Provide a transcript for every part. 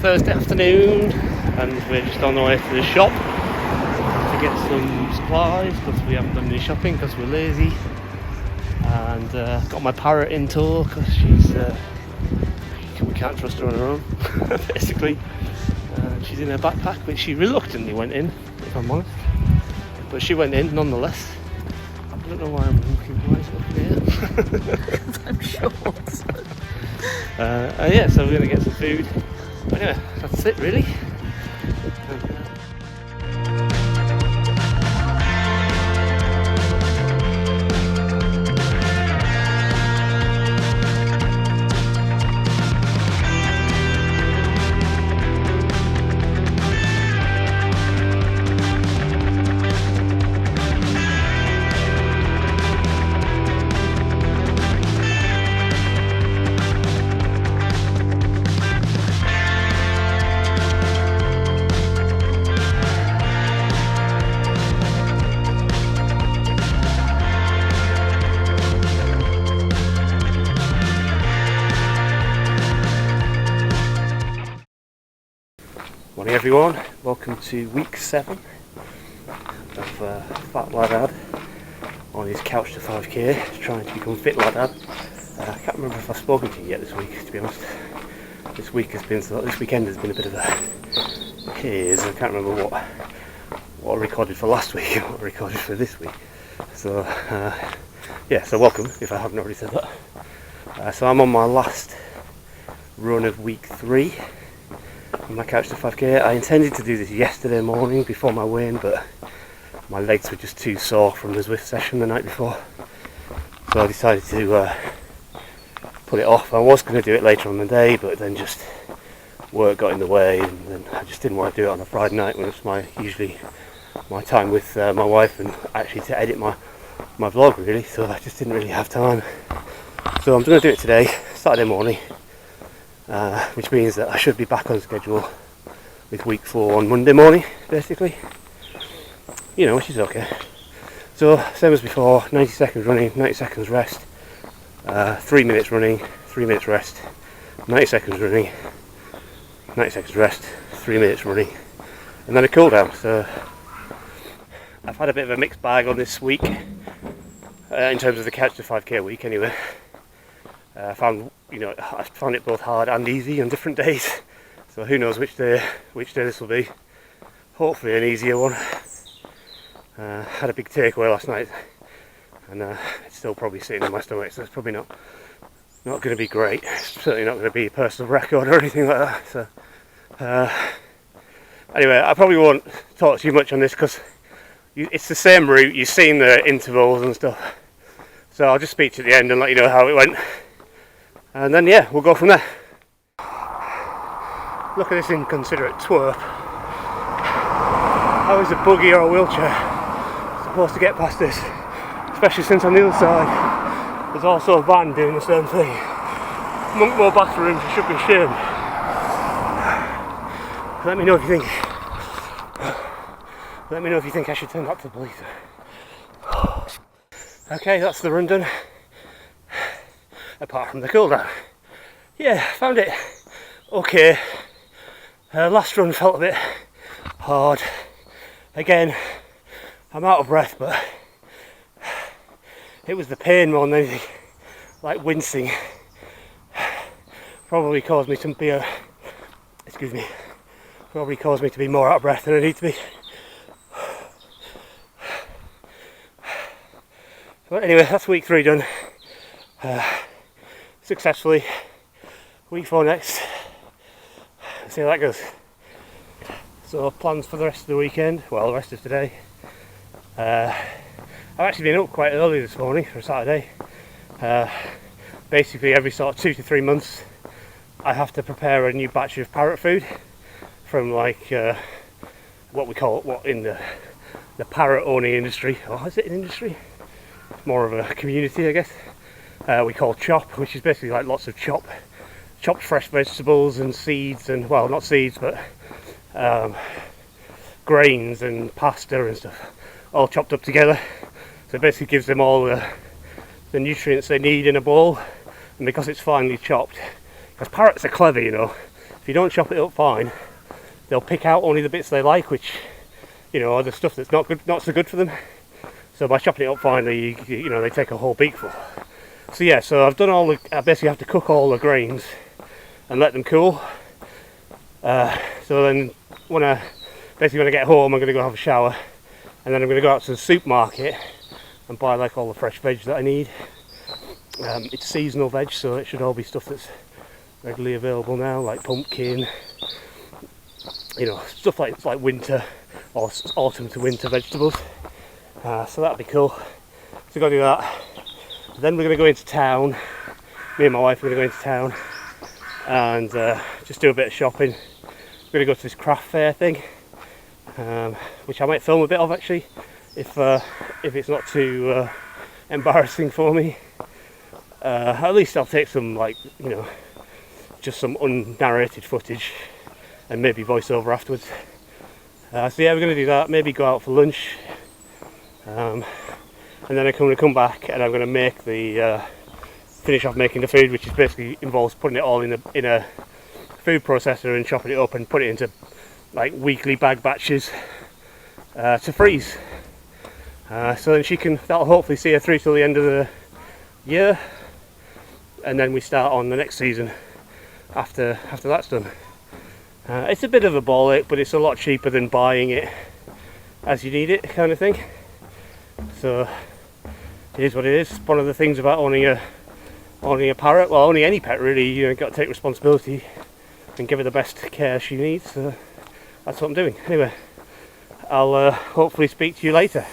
Thursday afternoon, and we're just on the way to the shop to get some supplies because we haven't done any shopping because we're lazy. And got my parrot in tow because we can't trust her on her own, basically. She's in her backpack, which she reluctantly went in, if I'm honest. But she went in nonetheless. I don't know why I'm looking here. I'm short. Yeah, so we're going to get some food. But anyway, that's it really. Morning everyone, welcome to week 7 of Fat Lad on his couch to 5k, trying to become Fit Lad. I can't remember if I've spoken to you yet this week, to be honest. This weekend has been a bit of a haze. I can't remember what I recorded for last week and what I recorded for this week. So yeah, so welcome if I haven't already said that. So I'm on my last run of week 3. On my couch to 5k. I intended to do this yesterday morning before my weigh-in, but my legs were just too sore from the Zwift session the night before, so I decided to put it off. I was going to do it later on the day, but then just work got in the way, and then I just didn't want to do it on a Friday night when it's usually my time with my wife and actually to edit my vlog really, so I just didn't really have time. So I'm going to do it today, Saturday morning. Which means that I should be back on schedule with week 4 on Monday morning, basically. You know, which is okay. So, same as before, 90 seconds running, 90 seconds rest, 3 minutes running, 3 minutes rest, 90 seconds running, 90 seconds rest, 3 minutes running, and then a cool down. So, I've had a bit of a mixed bag on this week, in terms of the couch to 5k week anyway. I found it both hard and easy on different days, so who knows which day this will be. Hopefully an easier one. Had a big takeaway last night, and it's still probably sitting in my stomach, so it's probably not going to be great. It's certainly not going to be a personal record or anything like that. So anyway, I probably won't talk too much on this because it's the same route. You've seen the intervals and stuff, so I'll just speak to the end and let you know how it went. And then yeah, we'll go from there. Look at this inconsiderate twerp. How is a buggy or a wheelchair supposed to get past this? Especially since on the other side there's also a van doing the same thing. Monkmoor bathroom should be shamed. Let me know if you think I should turn that to the police. Okay, that's the run done. Apart from the cool down. Yeah, found it okay. Last run felt a bit hard. Again, I'm out of breath, but it was the pain more than anything, like wincing. Probably caused me to be more out of breath than I need to be. But anyway, that's week 3 done. Successfully. Week 4 next. See how that goes. So plans for the rest of the weekend, well the rest of today. I've actually been up quite early this morning for Saturday. Basically every sort of 2 to 3 months I have to prepare a new batch of parrot food from like what in the parrot owning industry, or is it an industry? It's more of a community I guess. We call chop, which is basically like lots of chopped fresh vegetables and seeds, and well, not seeds, but grains and pasta and stuff, all chopped up together. So it basically gives them all the nutrients they need in a bowl, and because it's finely chopped, because parrots are clever, you know, if you don't chop it up fine, they'll pick out only the bits they like, which, you know, are the stuff that's not so good for them. So by chopping it up finely, you know, they take a whole beakful. So yeah, so I've done all the, I basically have to cook all the grains and let them cool. So then when I get home, I'm going to go have a shower, and then I'm going to go out to the supermarket and buy like all the fresh veg that I need. It's seasonal veg, so it should all be stuff that's regularly available now, like pumpkin, you know, stuff like winter or autumn to winter vegetables. So that'll be cool. So we've got to do that. Then we're going to go into town. Me and my wife are going to go into town and just do a bit of shopping. We're going to go to this craft fair thing, which I might film a bit of actually, if it's not too embarrassing for me. At least I'll take some, like, you know, just some unnarrated footage and maybe voiceover afterwards. So yeah, we're going to do that. Maybe go out for lunch, and then I'm going to come back and I'm going to make finish off making the food, which is basically involves putting it all in a food processor and chopping it up and put it into like weekly bag batches to freeze. So then that'll hopefully see her through till the end of the year, and then we start on the next season after that's done. It's a bit of a ball ache, but it's a lot cheaper than buying it as you need it kind of thing. So it is what it is. One of the things about owning a parrot, well, owning any pet really, you've got to take responsibility and give her the best care she needs. So that's what I'm doing. Anyway, I'll hopefully speak to you later.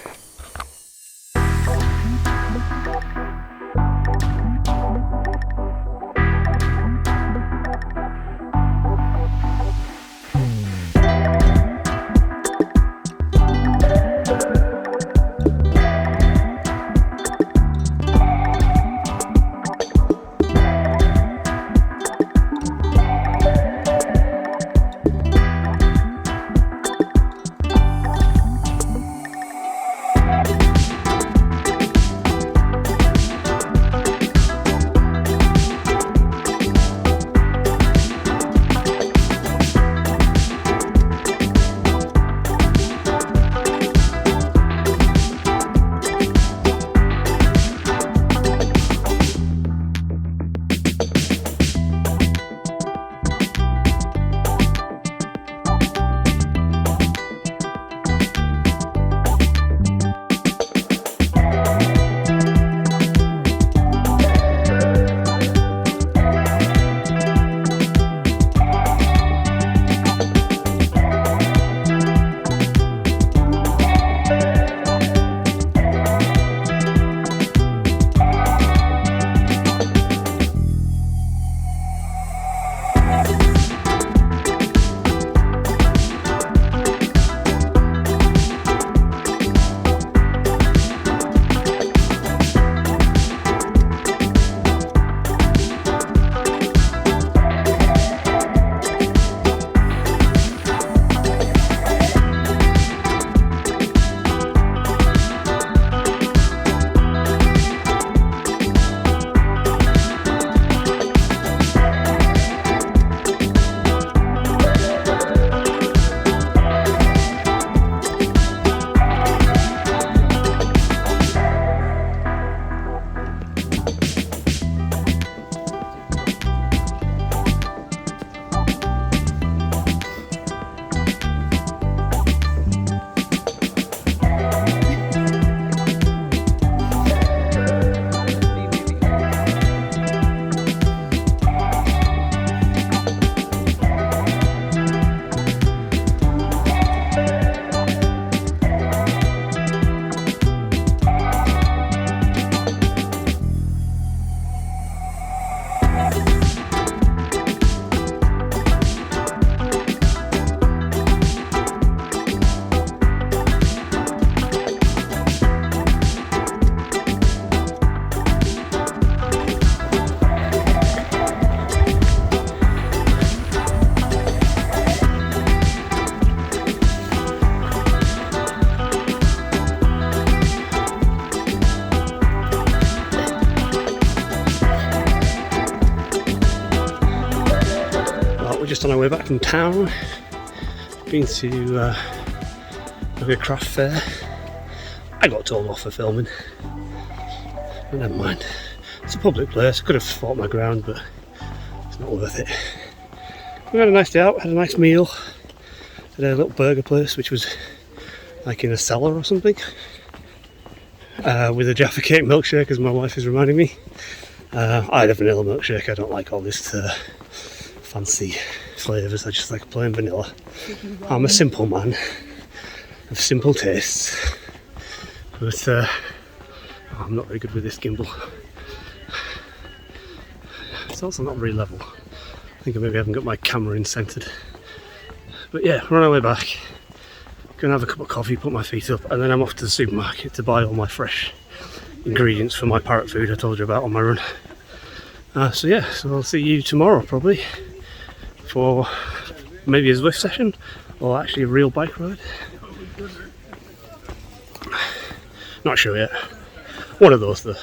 just on our way back from town. Been to a craft fair. I got told off for filming, but never mind. It's a public place. I could have fought my ground, but it's not worth it. We had a nice day out, had a nice meal at a little burger place, which was like in a cellar or something, with a Jaffa Cake milkshake, as my wife is reminding me. I had a vanilla milkshake. I don't like all this fancy flavours. I just like plain vanilla. I'm a simple man of simple tastes, but I'm not very good with this gimbal. It's also not very level. I think I maybe haven't got my camera in centred. But yeah, we're on our way back. Gonna have a cup of coffee, put my feet up, and then I'm off to the supermarket to buy all my fresh ingredients for my parrot food I told you about on my run. So yeah, so I'll see you tomorrow probably for maybe a Zwift session or actually a real bike ride. Not sure yet. One of those though.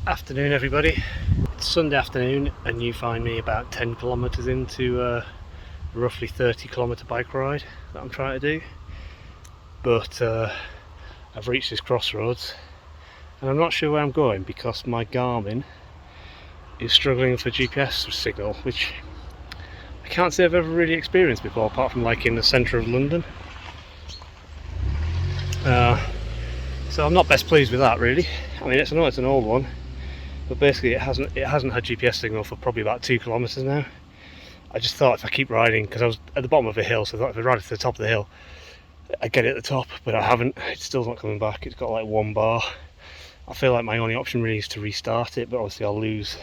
Afternoon everybody. It's Sunday afternoon and you find me about 10 kilometres into a roughly 30 kilometre bike ride that I'm trying to do, but I've reached this crossroads and I'm not sure where I'm going because my Garmin is struggling for GPS signal, which I can't say I've ever really experienced before, apart from like in the centre of London. So I'm not best pleased with that really. I mean, I know it's an old one, but basically it hasn't had GPS signal for probably about 2 kilometres now. I just thought if I keep riding, because I was at the bottom of a hill, so I thought if I ride it to the top of the hill I'd get it at the top, but I haven't. It's still not coming back. It's got like 1 bar. I feel like my only option really is to restart it, but obviously I'll lose,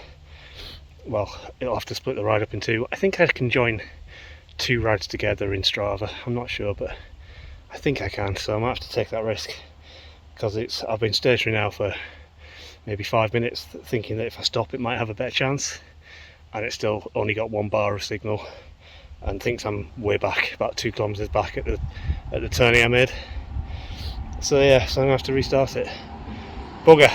well, it'll have to split the ride up in 2. I think I can join 2 rides together in Strava. I'm not sure, but I think I can, so I might have to take that risk, because I've been stationary now for maybe 5 minutes thinking that if I stop it might have a better chance, and it's still only got 1 bar of signal and thinks I'm way back, about 2 kilometres back at the turning I made. So yeah, so I'm going to have to restart it. Bugger.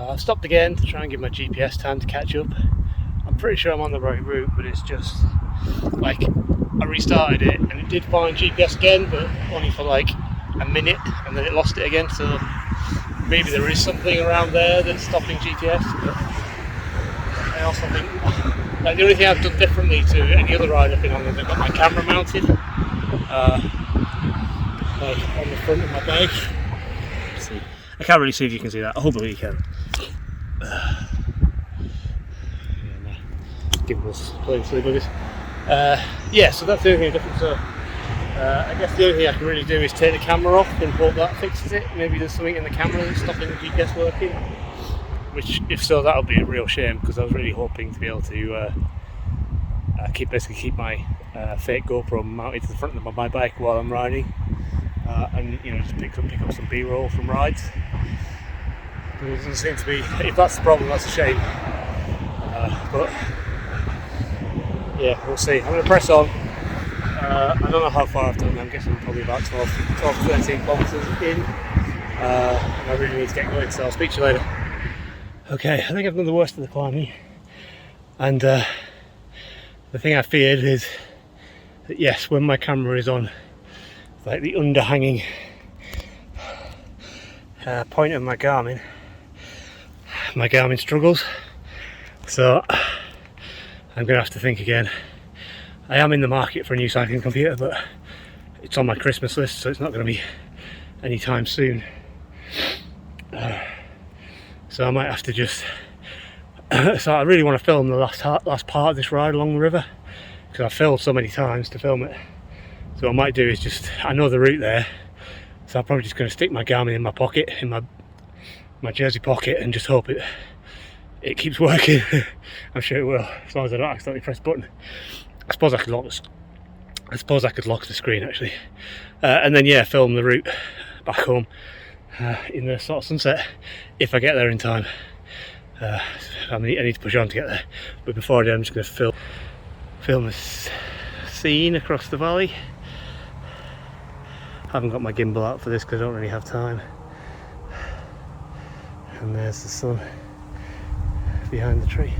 I've stopped again to try and give my GPS time to catch up. I'm pretty sure I'm on the right route, but it's just like I restarted it and it did find GPS again, but only for like a minute and then it lost it again, so maybe there is something around there that's stopping GPS, but I also think like the only thing I've done differently to any other ride I've been on is I've got my camera mounted like on the front of my bike. Let's see. I can't really see if you can see that, hopefully you can. My Gimbal's playing silly buggers. Yeah, so that's the only thing different. So I guess the only thing I can really do is take the camera off and hope that fixes it. Maybe there's something in the camera that's stopping the GPS working. Which, if so, that'll be a real shame because I was really hoping to be able to basically keep my fake GoPro mounted to the front of my bike while I'm riding, and just pick up some B-roll from rides. But it doesn't seem to be. If that's the problem, that's a shame. But yeah, we'll see. I'm going to press on. I don't know how far I've done. I'm guessing probably about 12 13 kilometres in. And I really need to get going, so I'll speak to you later. Okay, I think I've done the worst of the climbing, and the thing I feared is that yes, when my camera is on like the underhanging point of my Garmin struggles, so I'm going to have to think again. I am in the market for a new cycling computer, but it's on my Christmas list, so it's not going to be anytime soon. So I might have to just. So I really want to film the last part of this ride along the river because I've failed so many times to film it. So what I might do is just. I know the route there, so I'm probably just going to stick my Garmin in my pocket, in my jersey pocket, and just hope it keeps working. I'm sure it will, as long as I don't accidentally press the button. I suppose I could lock the screen actually, and then yeah, film the route back home. In the sort of sunset, if I get there in time. I need to push on to get there, but before I do, I'm just going to film this scene across the valley. I haven't got my gimbal out for this because I don't really have time. And there's the sun behind the tree.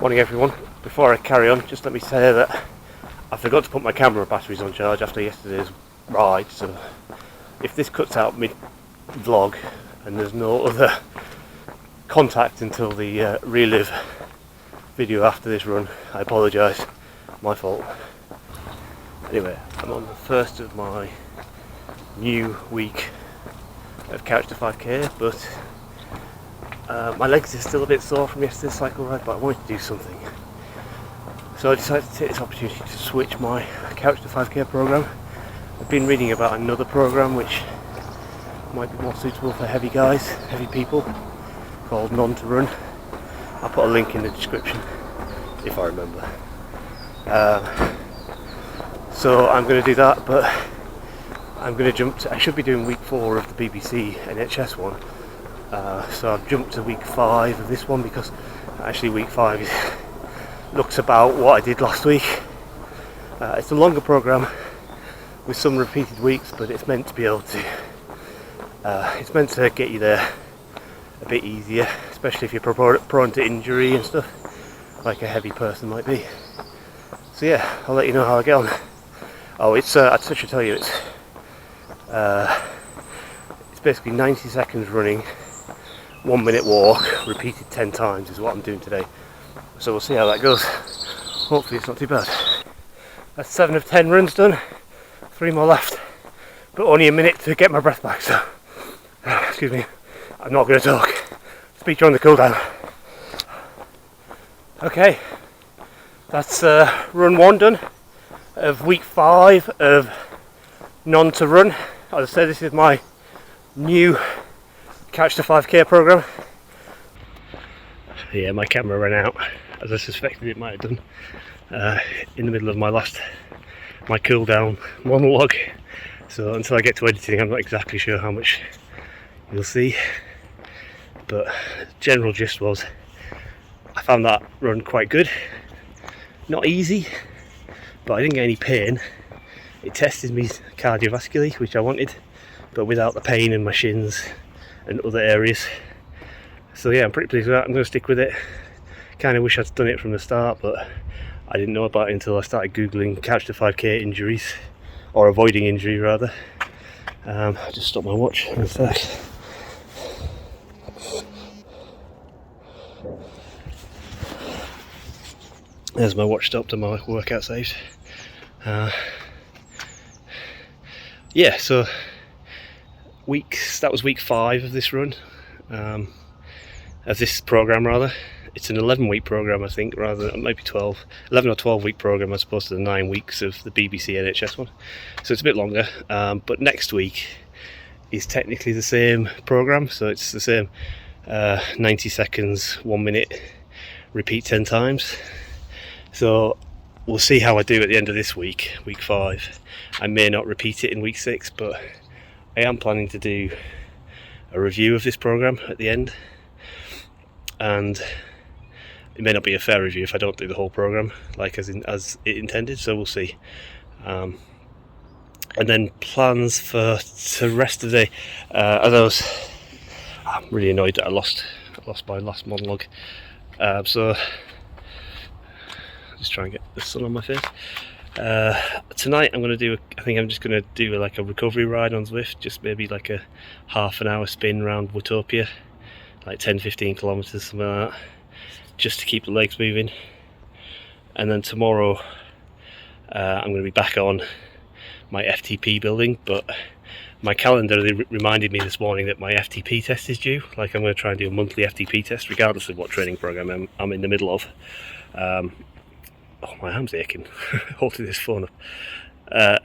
Morning everyone. Before I carry on, just let me say that I forgot to put my camera batteries on charge after yesterday's ride, so if this cuts out mid-vlog and there's no other contact until the relive video after this run, I apologise, my fault. Anyway, I'm on the first of my new week of Couch to 5k, but my legs are still a bit sore from yesterday's cycle ride, but I wanted to do something. So I decided to take this opportunity to switch my Couch to 5k program. I've been reading about another program which might be more suitable for heavy guys, heavy people, called Noun to Run. I'll put a link in the description if I remember. So I'm going to do that, but I'm going to jump to, I should be doing week 4 of the BBC NHS one. So I've jumped to week 5 of this one because actually week 5 looks about what I did last week. It's a longer programme with some repeated weeks, but it's meant to be able to it's meant to get you there a bit easier, especially if you're prone to injury and stuff, like a heavy person might be. So yeah, I'll let you know how I get on. Oh, it's I should tell you, it's basically 90 seconds running, 1 minute walk, repeated 10 times is what I'm doing today. So we'll see how that goes. Hopefully it's not too bad. That's 7 of 10 runs done, 3 more left, but only a minute to get my breath back, so excuse me, I'm not going to talk. Speak during the cool down. Okay, that's run 1 done of week 5 of Noun to Run. As I said, this is my new Couch to 5k program. Yeah, my camera ran out, as I suspected it might have done, in the middle of my cool down monologue. So until I get to editing, I'm not exactly sure how much you'll see. But general gist was, I found that run quite good. Not easy, but I didn't get any pain. It tested me cardiovascularly, which I wanted, but without the pain in my shins and other areas. So yeah, I'm pretty pleased with that. I'm going to stick with it. Kind of wish I'd done it from the start, but I didn't know about it until I started googling Couch to 5k injuries, or avoiding injury rather. I just stopped my watch in a sec. There's my watch stopped and my workout saved. Yeah, so that was week 5 of this run, of this program rather. It's an 11-week program, I think, rather than maybe 11 or 12-week program as opposed to the 9 weeks of the BBC NHS one. So it's a bit longer, but next week is technically the same program, so it's the same 90 seconds, 1 minute, repeat 10 times. So we'll see how I do at the end of this week, week 5. I may not repeat it in week 6, but I am planning to do a review of this program at the end, and it may not be a fair review if I don't do the whole program like as it intended, so we'll see. And then plans for the rest of the day. I'm really annoyed that I lost my last monologue, so just try and get the sun on my face. Tonight I'm going to do I think I'm just going to do like a recovery ride on Zwift, just maybe like a half an hour spin around Watopia, like 10-15 kilometers, something like that, just to keep the legs moving. And then tomorrow I'm going to be back on my FTP building, but my calendar reminded me this morning that my FTP test is due. Like, I'm going to try and do a monthly FTP test regardless of what training program I'm in the middle of. Oh, my arm's aching holding this phone up.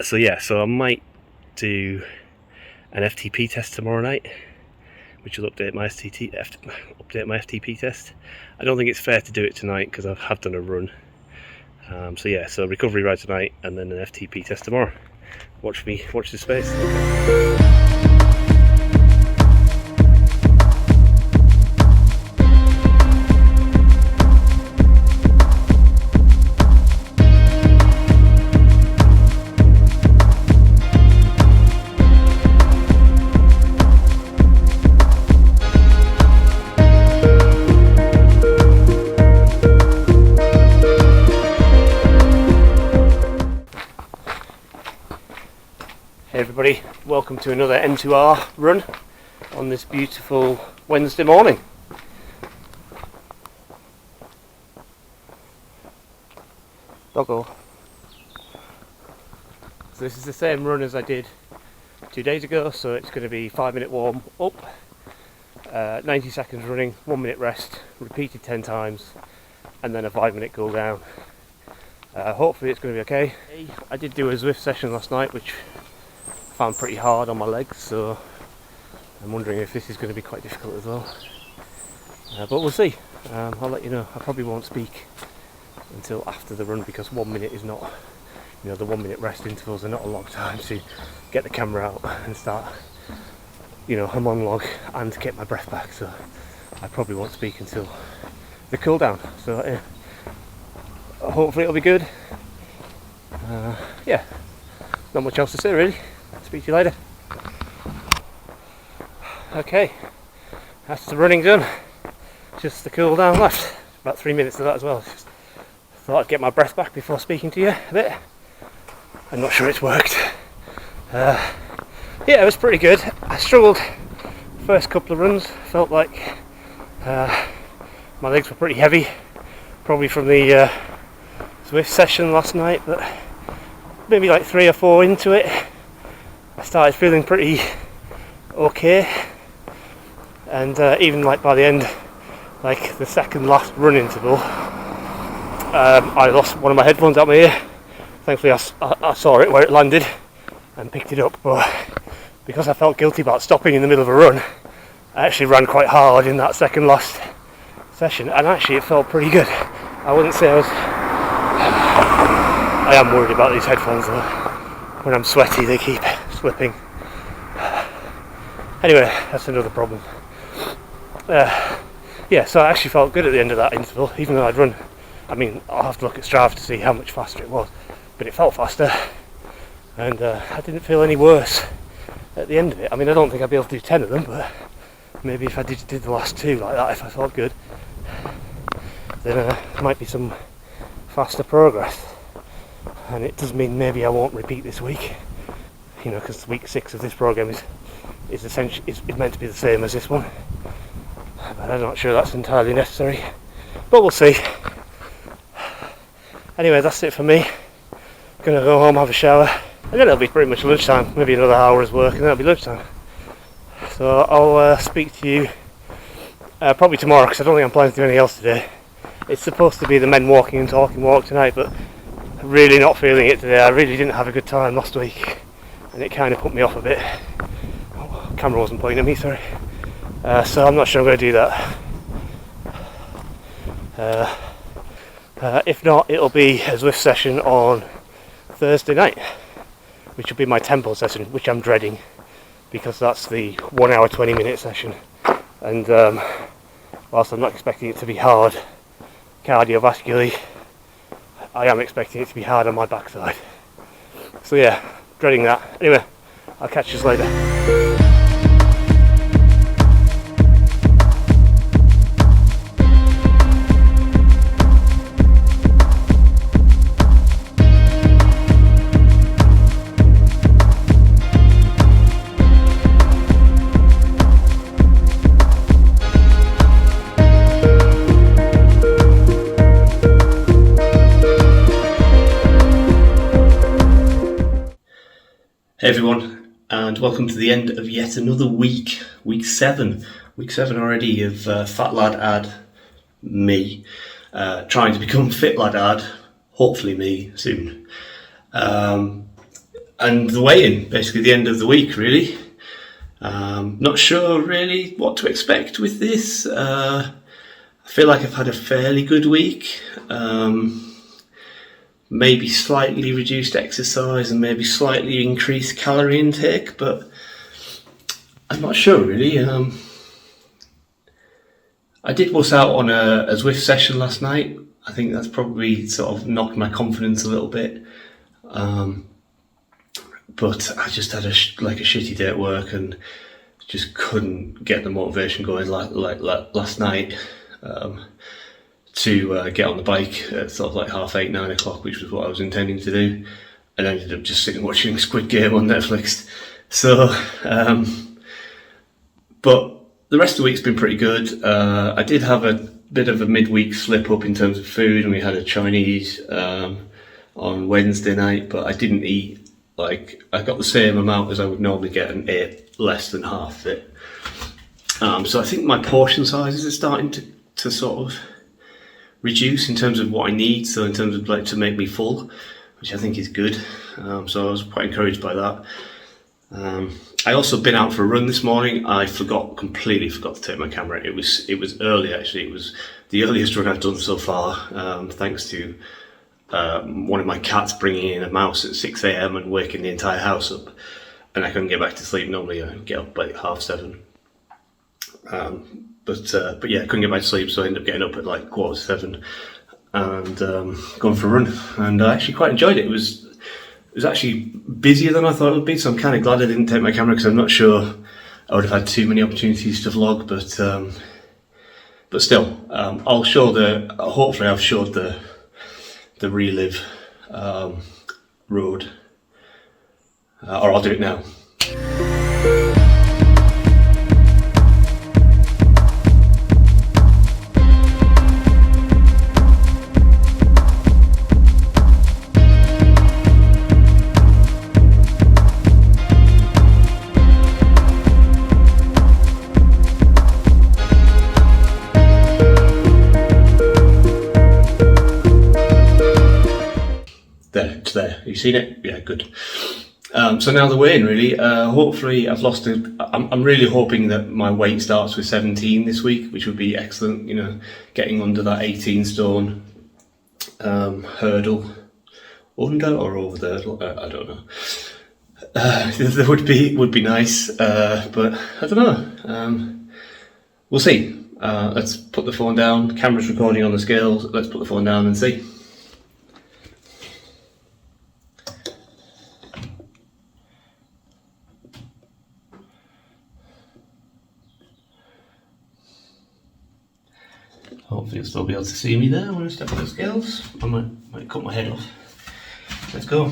So yeah, so I might do an FTP test tomorrow night, which will update my FTP test. I don't think it's fair to do it tonight because I have done a run. So yeah, so recovery ride tonight and then an FTP test tomorrow. Watch this space. everybody, welcome to another N2R run on this beautiful Wednesday morning. Doggo. So this is the same run as I did 2 days ago, so it's going to be 5-minute warm up, 90 seconds running, 1 minute rest, repeated 10 times, and then a 5-minute cool down. Hopefully it's going to be okay. I did do a Zwift session last night, which I found pretty hard on my legs, so I'm wondering if this is going to be quite difficult as well. But we'll see. I'll let you know. I probably won't speak until after the run because 1 minute is not, the 1 minute rest intervals are not a long time to get the camera out and start, a monologue and get my breath back. So I probably won't speak until the cool down. So hopefully it'll be good. Yeah, not much else to say really. Speak to you later. Okay, that's the running done. Just the cool down left. About 3 minutes of that as well. Just thought I'd get my breath back before speaking to you a bit. I'm not sure it's worked. Yeah, it was pretty good. I struggled first couple of runs. Felt like my legs were pretty heavy, probably from the Zwift session last night, but maybe like 3 or 4 into it I started feeling pretty okay, and even like by the end, like the second last run interval, I lost one of my headphones out my ear. Thankfully I saw it where it landed and picked it up, but because I felt guilty about stopping in the middle of a run, I actually ran quite hard in that second last session, and actually it felt pretty good. I wouldn't say I am worried about these headphones though. When I'm sweaty they keep slipping. Anyway, that's another problem. Yeah, so I actually felt good at the end of that interval, even though I'd run. I mean, I'll have to look at Strava to see how much faster it was, but it felt faster, and I didn't feel any worse at the end of it. I mean, I don't think I'd be able to do 10 of them, but maybe if I did the last 2 like that, if I felt good, then there might be some faster progress. And it does mean maybe I won't repeat this week, because week 6 of this program is essentially is meant to be the same as this one, but I'm not sure that's entirely necessary, but we'll see. Anyway, that's it for me. Gonna go home, have a shower, and then it'll be pretty much lunchtime, maybe another hour's work, and then it'll be lunchtime. So I'll speak to you probably tomorrow, because I don't think I'm planning to do anything else today. It's supposed to be the men walking and talking walk tonight, but I'm really not feeling it today. I really didn't have a good time last week, and it kind of put me off a bit. Oh, camera wasn't pointing at me, sorry. So I'm not sure I'm going to do that. If not, it'll be a Zwift session on Thursday night, which will be my tempo session, which I'm dreading, because that's the 1 hour 20-minute session, and whilst I'm not expecting it to be hard cardiovascularly, I am expecting it to be hard on my backside. So yeah, dreading that. Anyway, I'll catch you later. Hey everyone, and welcome to the end of yet another week, week 7 already of Fat Lad Ad, me, trying to become Fit Lad Ad, hopefully me soon, and the weigh-in, basically the end of the week really. Not sure really what to expect with this. I feel like I've had a fairly good week. Maybe slightly reduced exercise and maybe slightly increased calorie intake, but I'm not sure really. I did wuss out on a Zwift session last night. I think that's probably sort of knocked my confidence a little bit. But I just had a shitty day at work and just couldn't get the motivation going like last night. To get on the bike at sort of like 8:30, 9 o'clock, which was what I was intending to do. and ended up just sitting watching Squid Game on Netflix. So, but the rest of the week's been pretty good. I did have a bit of a midweek slip up in terms of food, and we had a Chinese on Wednesday night, but I didn't eat, like, I got the same amount as I would normally get and ate less than half it. So I think my portion sizes are starting to sort of reduce in terms of what I need, so in terms of like to make me full, which I think is good. So I was quite encouraged by that. I also been out for a run this morning. I completely forgot to take my camera. It was early actually. It was the earliest run I've done so far, thanks to one of my cats bringing in a mouse at 6 a.m. and waking the entire house up, and I couldn't get back to sleep. Normally I get up by 7:30. But yeah, I couldn't get back to sleep, so I ended up getting up at like 7:15 and going for a run, and I actually quite enjoyed it. It was actually busier than I thought it would be, so I'm kind of glad I didn't take my camera, because I'm not sure I would have had too many opportunities to vlog, but still, I'll show hopefully I've showed the relive road, or I'll do it now. It's there. Have you seen it? Yeah, good. So now the weigh-in, really. Hopefully I've lost it. I'm really hoping that my weight starts with 17 this week, which would be excellent, you know, getting under that 18 stone hurdle. Under or over the hurdle? I don't know. That would be nice, but I don't know. We'll see. Let's put the phone down. Camera's recording on the scales. Let's put the phone down and see. Hopefully you'll still be able to see me there when I step on the scales. I might cut my head off. Let's go.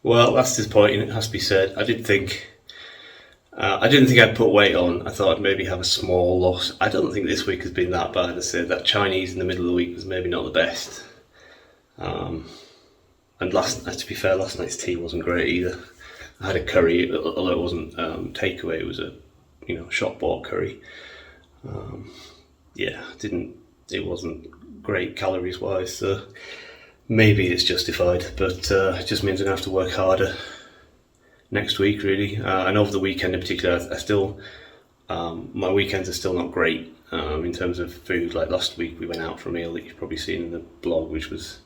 Well, that's disappointing, it has to be said. I didn't think I'd put weight on. I thought I'd maybe have a small loss. I don't think this week has been that bad. I said that Chinese in the middle of the week was maybe not the best. And to be fair, last night's tea wasn't great either. I had a curry, although it wasn't takeaway. It was a shop bought curry. It wasn't great calories wise. So maybe it's justified, but it just means I'm going to have to work harder next week, really. And over the weekend in particular, I still, my weekends are still not great in terms of food. Like last week we went out for a meal that you've probably seen in the vlog, which was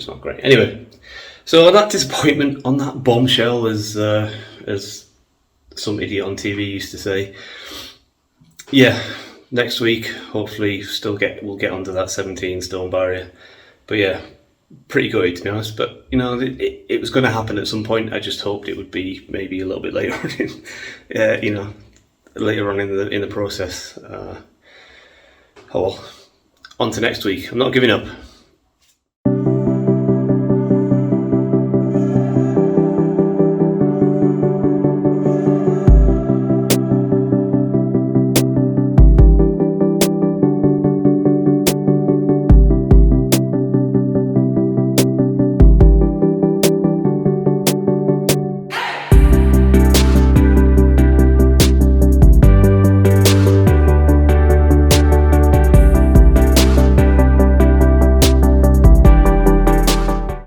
not great. Anyway, so on that disappointment, on that bombshell, as some idiot on TV used to say, yeah, next week hopefully we'll get under that 17 stone barrier. But yeah, pretty good to be honest. But it was going to happen at some point. I just hoped it would be maybe a little bit later on later on in the process. Oh well. On to next week. I'm not giving up.